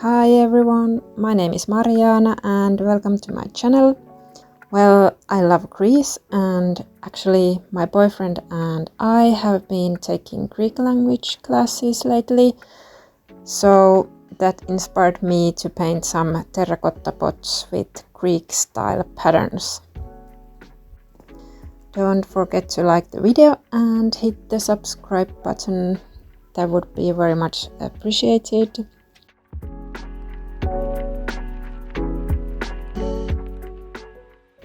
Hi everyone, my name is Mariana and welcome to my channel. Well, I love Greece and actually my boyfriend and I have been taking Greek language classes lately, so that inspired me to paint some terracotta pots with Greek style patterns. Don't forget to like the video and hit the subscribe button, that would be very much appreciated.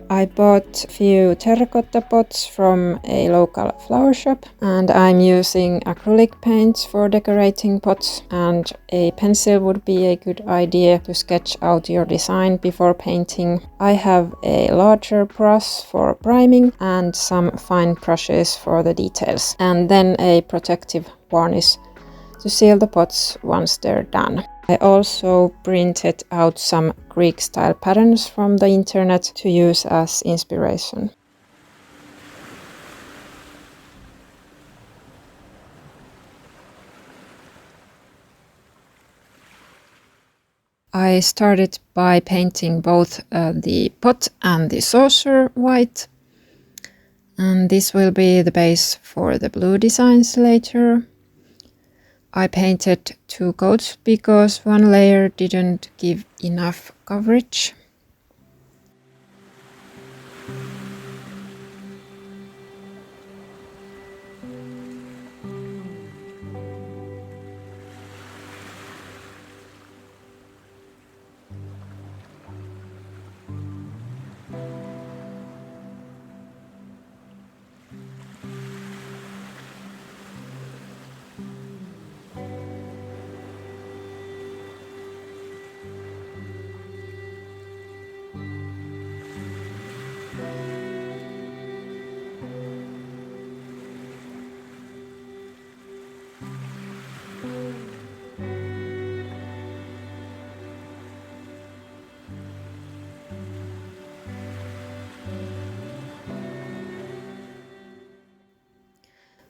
I bought a few terracotta pots from a local flower shop and I'm using acrylic paints for decorating pots, and a pencil would be a good idea to sketch out your design before painting. I have a larger brush for priming and some fine brushes for the details, and then a protective varnish to seal the pots once they're done. I also printed out some Greek style patterns from the internet to use as inspiration. I started by painting both the pot and the saucer white, and this will be the base for the blue designs later. I painted two coats because one layer didn't give enough coverage.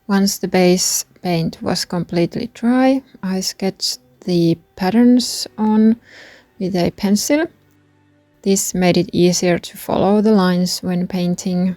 Once the base paint was completely dry, I sketched the patterns on with a pencil. This made it easier to follow the lines when painting.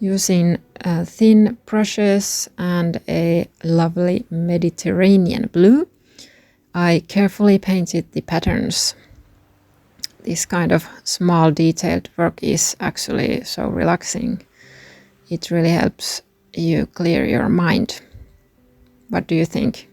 Using thin brushes and a lovely Mediterranean blue, I carefully painted the patterns. This kind of small detailed work is actually so relaxing. It really helps you clear your mind. What do you think?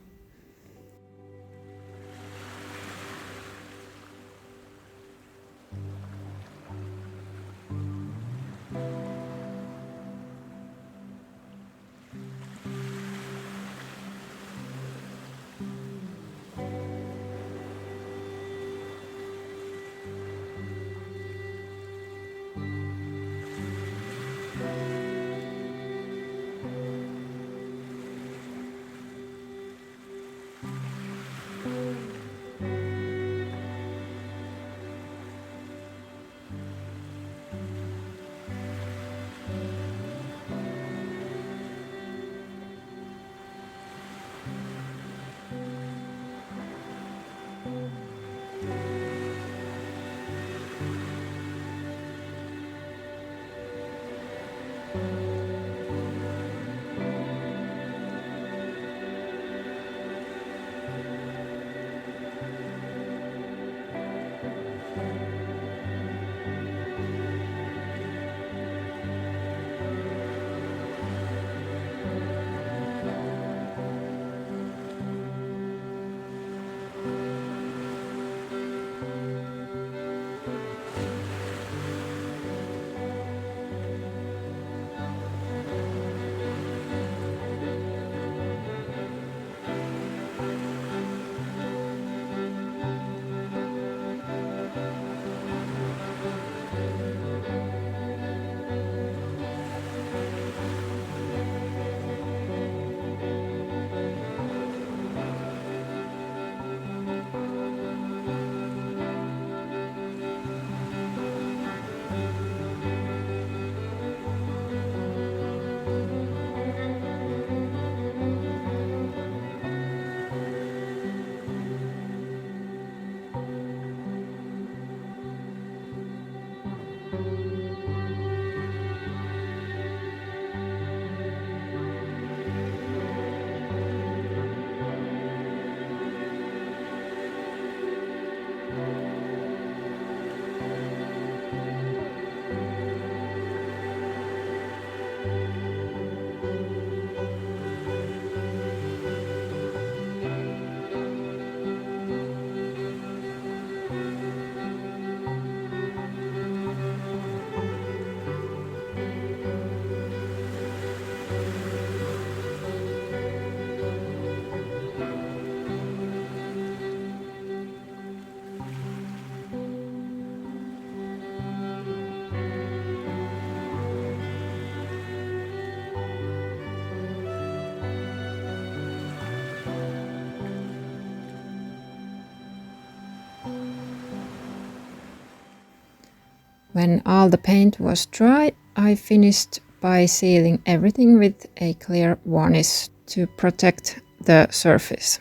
When all the paint was dry, I finished by sealing everything with a clear varnish to protect the surface.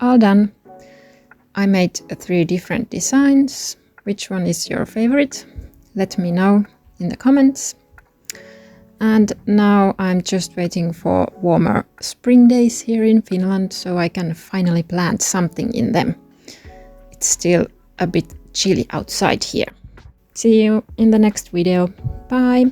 All done. I made 3 different designs. Which one is your favorite? Let me know in the comments. And now I'm just waiting for warmer spring days here in Finland so I can finally plant something in them. It's still a bit chilly outside here. See you in the next video. Bye!